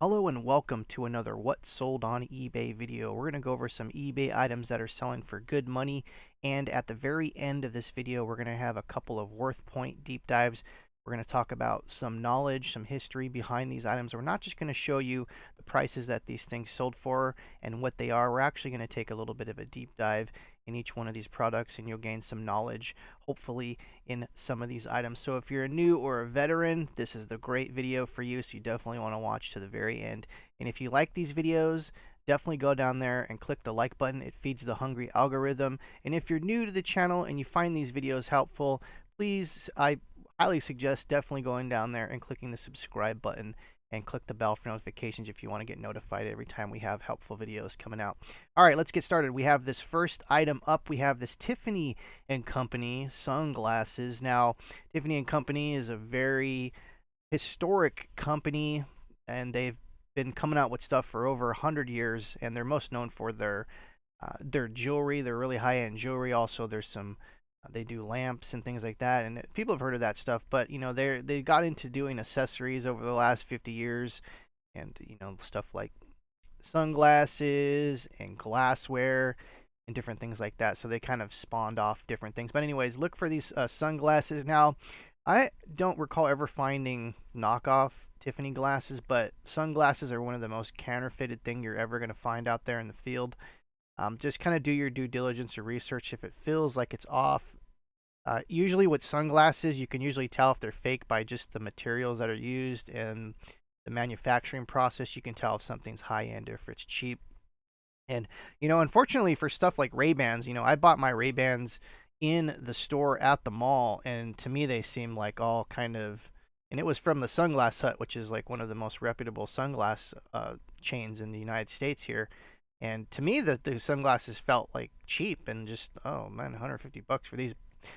Hello and welcome to another What Sold on eBay video. We're going to go over some eBay items that are selling for good money, and at the very end of this video we're going to have a couple of worth point deep dives. We're going to talk about some knowledge, some history behind these items. We're not just going to show you the prices that these things sold for and what they are. We're actually going to take a little bit of a deep dive in each one of these products, and you'll gain some knowledge, hopefully, in some of these items. So if you're a new or a veteran, this is the great video for you, so you definitely want to watch to the very end. And if you like these videos, definitely go down there and click the like button. It feeds the hungry algorithm. And if you're new to the channel and you find these videos helpful, please, I highly suggest definitely going down there and clicking the subscribe button and click the bell for notifications if you want to get notified every time we have helpful videos coming out. All right, let's get started. We have this first item up. We have this Tiffany & Company sunglasses. Now, Tiffany & Company is a very historic company, and they've been coming out with stuff for over 100 years, and they're most known for their jewelry. They're really high-end jewelry. Also, there's some they do lamps and things like that, and people have heard of that stuff. But they got into doing accessories over the last 50 years, and stuff like sunglasses and glassware and different things like that. So they kind of spawned off different things. But anyways, look for these sunglasses. Now, I don't recall ever finding knockoff Tiffany glasses, but sunglasses are one of the most counterfeited thing you're ever going to find out there in the field. Just kind of do your due diligence or research if it feels like it's off. Usually with sunglasses, you can usually tell if they're fake by just the materials that are used and the manufacturing process. You can tell if something's high-end or if it's cheap. And, unfortunately for stuff like Ray-Bans, I bought my Ray-Bans in the store at the mall, and to me they seem like all kind of, and it was from the Sunglass Hut, which is like one of the most reputable sunglass chains in the United States here. And to me, the sunglasses felt like cheap and just, oh man, 150 bucks for these.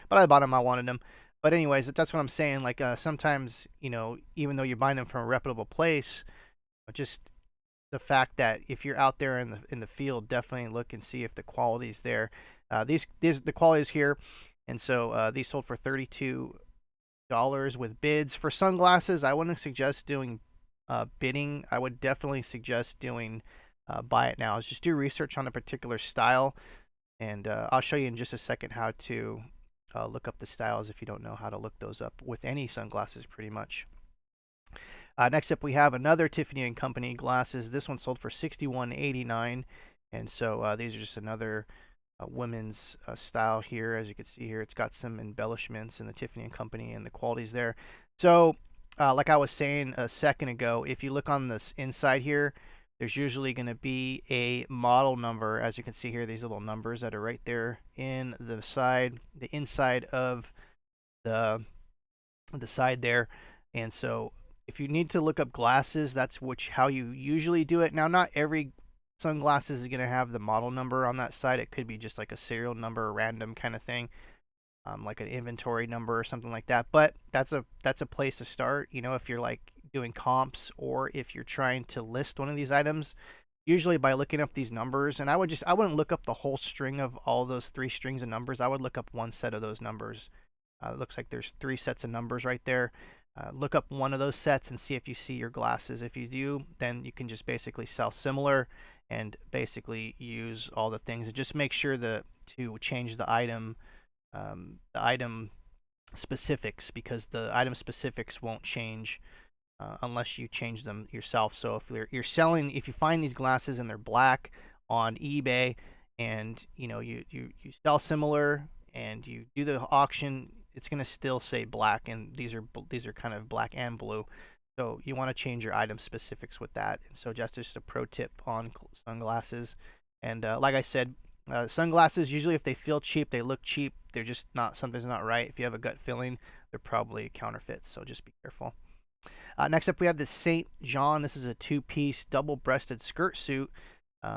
But I bought them, I wanted them. But anyways, that's what I'm saying. Like sometimes, even though you're buying them from a reputable place, just the fact that if you're out there in the field, definitely look and see if the quality's there. The quality's here, and so these sold for $32 with bids. For sunglasses, I wouldn't suggest doing bidding. I would definitely suggest doing buy it now. Is just do research on a particular style, and I'll show you in just a second how to look up the styles if you don't know how to look those up with any sunglasses pretty much. Next up we have another Tiffany & Company glasses. This one sold for $61.89, and so these are just another women's style here. As you can see here, it's got some embellishments in the Tiffany & Company, and the quality's there. So like I was saying a second ago, if you look on this inside here, there's usually going to be a model number. As you can see here, these little numbers that are right there in the inside of the side there. And so if you need to look up glasses, that's how you usually do it. Now, not every sunglasses is going to have the model number on that side. It could be just like a serial number, random kind of thing, like an inventory number or something like that. But that's a place to start. If you're like doing comps or if you're trying to list one of these items, usually by looking up these numbers. And I wouldn't look up the whole string of all those 3 strings of numbers. I would look up one set of those numbers. It looks like there's 3 sets of numbers right there. Look up one of those sets and see if you see your glasses. If you do, then you can just basically sell similar and basically use all the things, and just make sure to change the item specifics, because the item specifics won't change unless you change them yourself. So if if you find these glasses and they're black on eBay, and you sell similar and you do the auction, it's going to still say black, and these are kind of black and blue. So you want to change your item specifics with that. And so just a pro tip on sunglasses. And like I said, sunglasses, usually if they feel cheap, they look cheap, they're just not, something's not right. If you have a gut feeling, they're probably counterfeit. So just be careful. Next up, we have the St. John. This is a 2-piece double-breasted skirt suit.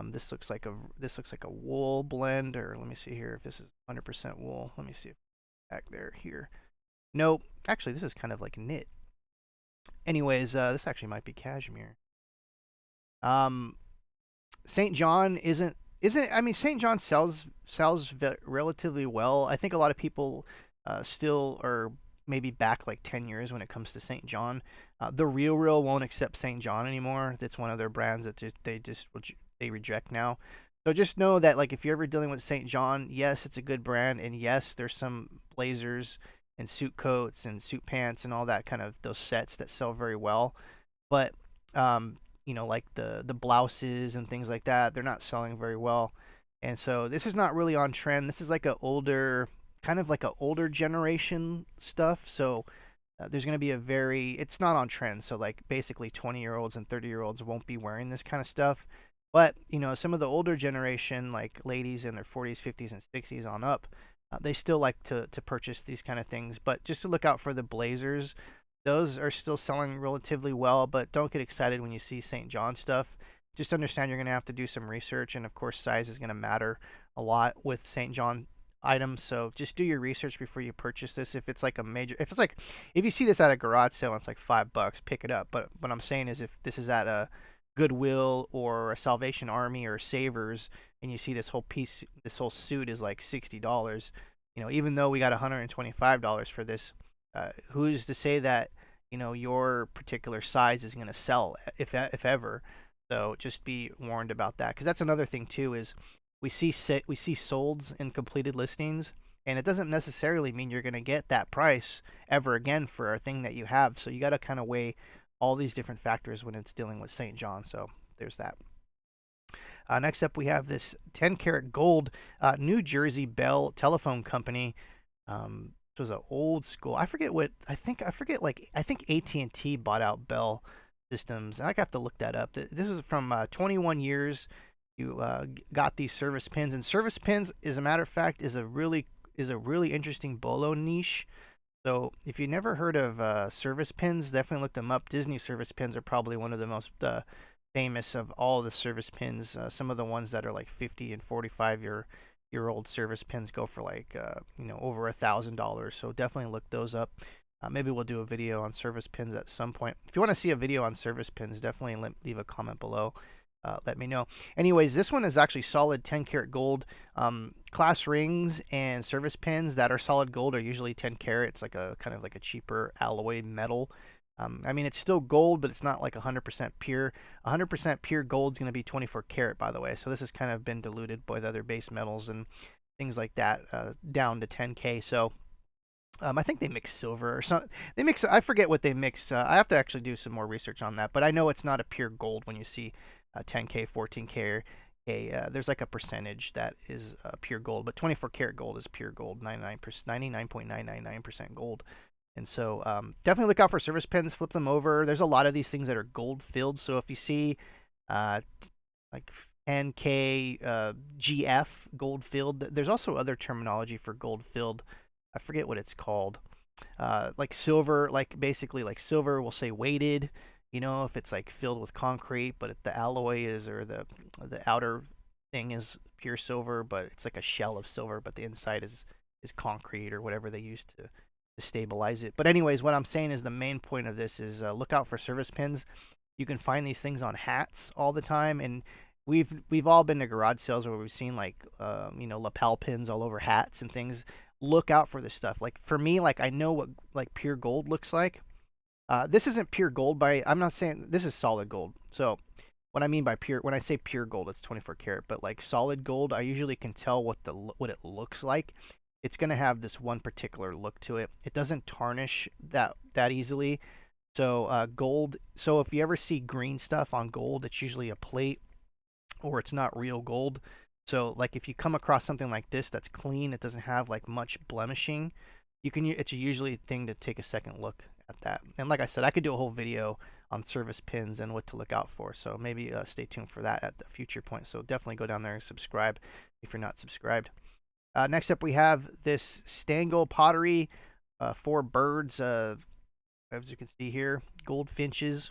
This looks like a wool blend, or let me see here if this is 100% wool. Let me see if back there here. Nope. Actually, this is kind of like knit. Anyways, this actually might be cashmere. St. John isn't. I mean, St. John sells relatively well. I think a lot of people still are maybe back like 10 years when it comes to St. John. The Real won't accept St. John anymore. That's one of their brands that they reject now. So just know that like if you're ever dealing with St. John, yes, it's a good brand, and yes, there's some blazers and suit coats and suit pants and all that kind of those sets that sell very well. But like the blouses and things like that, they're not selling very well. And so this is not really on trend. This is like a older, kind of like a older generation stuff. So there's going to be it's not on trend. So like basically 20-year-olds and 30-year-olds won't be wearing this kind of stuff. But some of the older generation, like ladies in their 40s, 50s, and 60s on up, they still like to purchase these kind of things. But just to look out for the blazers. Those are still selling relatively well, but don't get excited when you see St. John stuff. Just understand you're going to have to do some research, and of course, size is going to matter a lot with St. John items. So just do your research before you purchase this. If it's like if you see this at a garage sale and it's like $5, pick it up. But what I'm saying is, if this is at a Goodwill or a Salvation Army or Savers, and you see this whole suit is like $60, even though we got $125 for this, who's to say that your particular size is going to sell if ever? So just be warned about that, because that's another thing too. Is we see solds in completed listings, and it doesn't necessarily mean you're going to get that price ever again for a thing that you have. So you got to kind of weigh all these different factors when it's dealing with St. John. So there's that. Next up, we have this 10 karat gold New Jersey Bell Telephone Company. This was an old school. I forget what I think. I forget I think AT&T bought out Bell Systems, and I have to look that up. This is from 21 years. You got these service pins, and service pins, as a matter of fact, is a really interesting bolo niche. So if you never heard of service pins, definitely look them up. Disney service pins are probably one of the most famous of all the service pins. Some of the ones that are like 50 and 45 year old service pins go for like over $1,000. So definitely look those up. Maybe we'll do a video on service pins at some point. If you want to see a video on service pins, definitely leave a comment below. Let me know. Anyways, this one is actually solid 10 karat gold. Class rings and service pins that are solid gold are usually 10 karat. It's like a kind of like a cheaper alloy metal. I mean, it's still gold, but it's not like 100% pure. 100% pure gold is going to be 24 karat, by the way. So this has kind of been diluted by the other base metals and things like that down to 10K. So I think they mix silver or something. I forget what they mix. I have to actually do some more research on that. But I know it's not a pure gold when you see 10K, 14K. There's like a percentage that is pure gold, but 24 karat gold is pure gold, 99.999% gold. And so definitely look out for service pins. Flip them over. There's a lot of these things that are gold filled. So if you see like 10K GF gold filled, there's also other terminology for gold filled. I forget what it's called. Like silver, like basically like silver, we'll say weighted. If it's like filled with concrete, but the alloy is, or the outer thing is pure silver, but it's like a shell of silver, but the inside is concrete or whatever they use to stabilize it. But anyways, what I'm saying is the main point of this is look out for service pins. You can find these things on hats all the time, and we've all been to garage sales where we've seen like lapel pins all over hats and things. Look out for this stuff. Like for me, like I know what like pure gold looks like. This isn't pure gold I'm not saying this is solid gold. So what I mean by pure, when I say pure gold, it's 24 karat, but like solid gold, I usually can tell what it looks like. It's going to have this one particular look to it. It doesn't tarnish that easily. So gold, so if you ever see green stuff on gold, it's usually a plate or it's not real gold. So like if you come across something like this that's clean, it doesn't have like much blemishing, it's usually a thing to take a second look at that. And like I said, I could do a whole video on service pins and what to look out for. So maybe stay tuned for that at the future point. So definitely go down there and subscribe if you're not subscribed. Next up, we have this Stangl Pottery, 4 birds, as you can see here, goldfinches.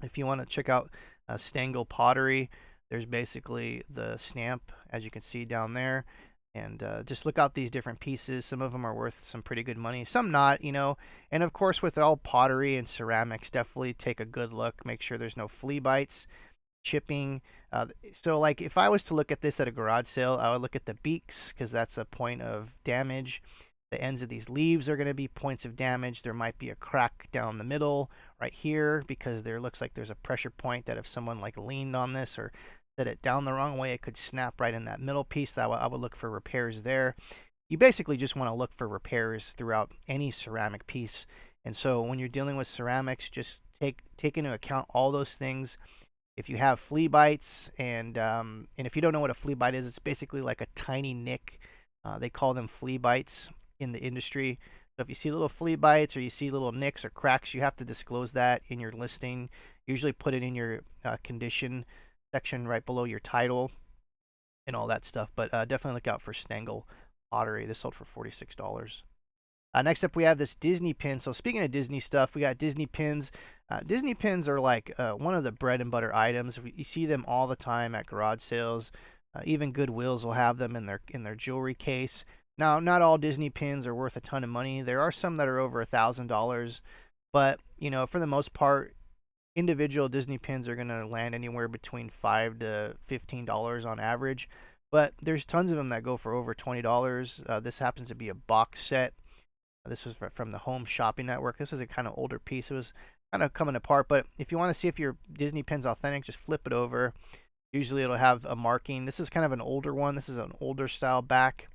If you want to check out Stangl Pottery, there's basically the stamp, as you can see down there. And just look out these different pieces. Some of them are worth some pretty good money, some not, And of course, with all pottery and ceramics, definitely take a good look. Make sure there's no flea bites, chipping. So like if I was to look at this at a garage sale, I would look at the beaks because that's a point of damage. The ends of these leaves are going to be points of damage. There might be a crack down the middle right here because there looks like there's a pressure point that if someone like leaned on this or set it down the wrong way, it could snap right in that middle piece. I would look for repairs there. You basically just want to look for repairs throughout any ceramic piece. And so when you're dealing with ceramics, just take into account all those things. If you have flea bites, and if you don't know what a flea bite is, it's basically like a tiny nick. They call them flea bites in the industry. So if you see little flea bites or you see little nicks or cracks, you have to disclose that in your listing. Usually put it in your condition section right below your title and all that stuff. But definitely look out for Stengel Pottery. This sold for $46. Next up, we have this Disney pin. So speaking of Disney stuff, we got Disney pins. Disney pins are like one of the bread and butter items. You see them all the time at garage sales. Even Goodwills will have them in their jewelry case. Now, not all Disney pins are worth a ton of money. There are some that are over $1,000, but for the most part, individual Disney pins are going to land anywhere between $5 to $15 on average. But there's tons of them that go for over $20. This happens to be a box set. This was from the Home Shopping Network. This is a kind of older piece. It was kind of coming apart, but if you want to see if your Disney pin's authentic, just flip it over. Usually it'll have a marking. This is kind of an older one. This is an older style back.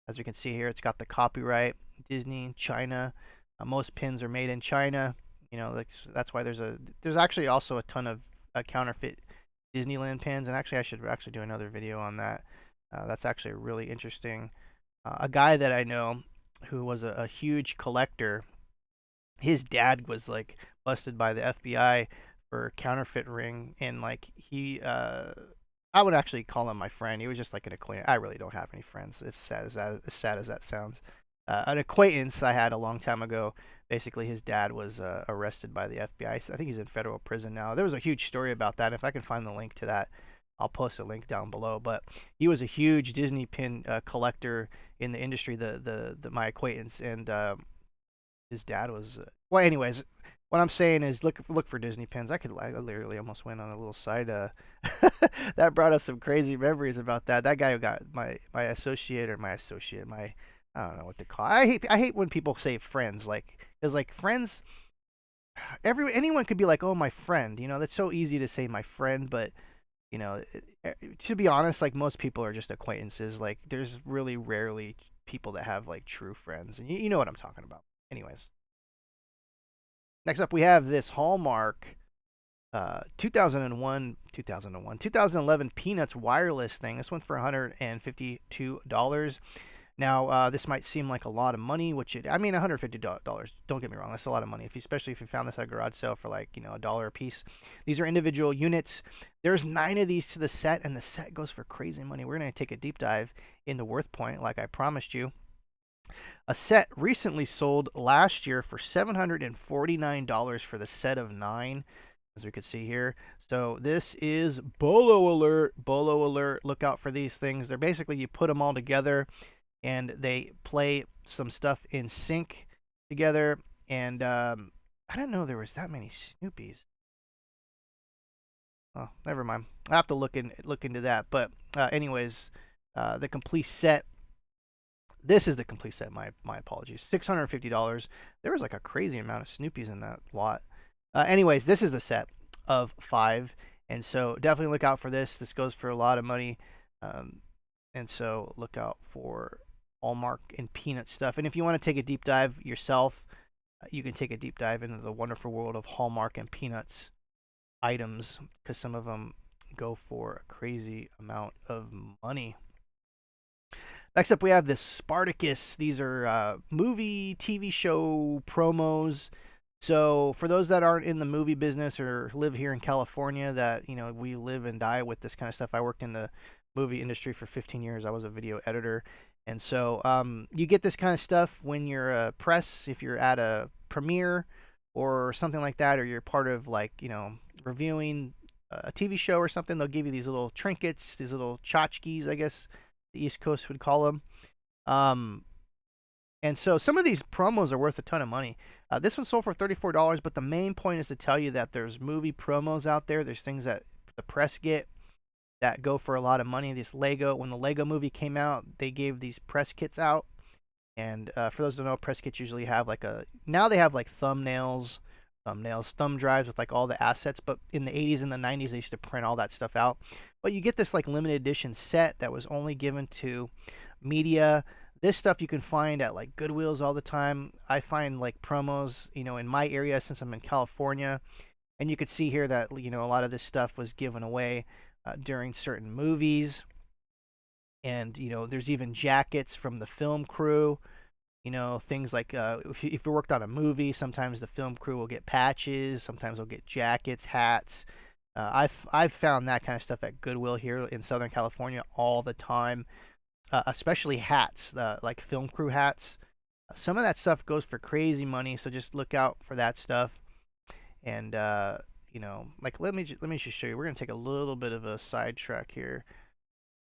As you can see here, it's got the copyright, Disney, China. Most pins are made in China. That's why there's actually also a ton of counterfeit Disneyland pins, and actually I should actually do another video on that. That's actually really interesting. A guy that I know who was a huge collector, his dad was like busted by the FBI for counterfeit ring, and like I would actually call him my friend. He was just like an acquaintance. I really don't have any friends, as sad as that sounds. An acquaintance I had a long time ago. Basically, his dad was arrested by the FBI. I think he's in federal prison now. There was a huge story about that. If I can find the link to that, I'll post a link down below. But he was a huge Disney pin collector in the industry. My acquaintance, and his dad was. Well, anyways, what I'm saying is look for Disney pins. I literally almost went on a little side. That brought up some crazy memories about that. That guy who got my associate. I don't know what to call it. I hate when people say friends, because like friends, anyone could be like, oh, my friend. That's so easy to say my friend, but to be honest, like most people are just acquaintances. Like there's really rarely people that have like true friends, and you know what I'm talking about. Anyways, next up we have this Hallmark 2011 Peanuts wireless thing. This went for $152. Now, this might seem like a lot of money, $150. Don't get me wrong, that's a lot of money, especially if you found this at a garage sale for like, $1 a piece. These are individual units. There's 9 of these to the set, and the set goes for crazy money. We're going to take a deep dive into Worth Point, like I promised you. A set recently sold last year for $749 for the set of 9, as we could see here. So this is bolo alert, bolo alert. Look out for these things. They're basically, you put them all together, and they play some stuff in sync together. And I didn't know there was that many Snoopies. Oh, never mind. I have to look into that. But anyways, the complete set. This is the complete set. My apologies. $650. There was like a crazy amount of Snoopies in that lot. Anyways, this is the set of 5, and so definitely look out for this. This goes for a lot of money, and so look out for Hallmark and Peanut stuff. And if you want to take a deep dive yourself, you can take a deep dive into the wonderful world of Hallmark and Peanuts items, because some of them go for a crazy amount of money. Next up, we have this Spartacus. These are movie, TV show promos. So for those that aren't in the movie business or live here in California, that we live and die with this kind of stuff. I worked in the movie industry for 15 years. I was a video editor, and so you get this kind of stuff when you're a press, if you're at a premiere or something like that, or you're part of like reviewing a TV show or something. They'll give you these little trinkets, these little tchotchkes, I guess the East Coast would call them. And so some of these promos are worth a ton of money. This one sold for $34, but the main point is to tell you that there's movie promos out there. There's things that the press get that go for a lot of money. When the Lego movie came out, they gave these press kits out. And for those who don't know, press kits usually have like now they have like thumb drives with like all the assets. But in the 80s and the 90s, they used to print all that stuff out. But you get this like limited edition set that was only given to media. This stuff you can find at like Goodwills all the time. I find like promos, in my area since I'm in California, and you could see here that a lot of this stuff was given away during certain movies. And there's even jackets from the film crew. Things like if you worked on a movie, sometimes the film crew will get patches, sometimes they'll get jackets, hats. I've found that kind of stuff at Goodwill here in Southern California all the time, especially hats, like film crew hats. Some of that stuff goes for crazy money, so just look out for that stuff. And like let me just show you. We're gonna take a little bit of a sidetrack here.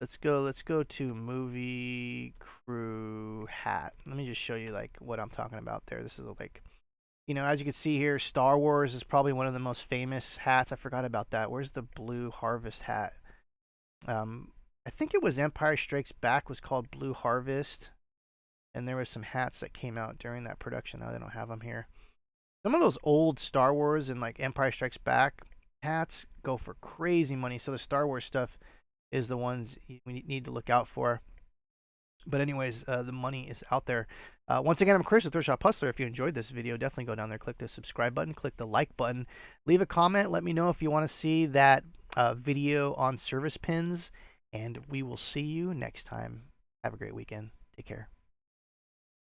Let's go to movie crew hat. Let me just show you like what I'm talking about there. This is like, as you can see here, Star Wars is probably one of the most famous hats. I forgot about that. Where's the Blue Harvest hat? I think it was Empire Strikes Back was called Blue Harvest, and there was some hats that came out during that production. Now they don't have them here. Some of those old Star Wars and like Empire Strikes Back hats go for crazy money. So the Star Wars stuff is the ones we need to look out for. But anyways, the money is out there. Once again, I'm Chris, the Thrift Shop Hustler. If you enjoyed this video, definitely go down there, click the subscribe button, click the like button, leave a comment. Let me know if you want to see that video on service pins, and we will see you next time. Have a great weekend. Take care.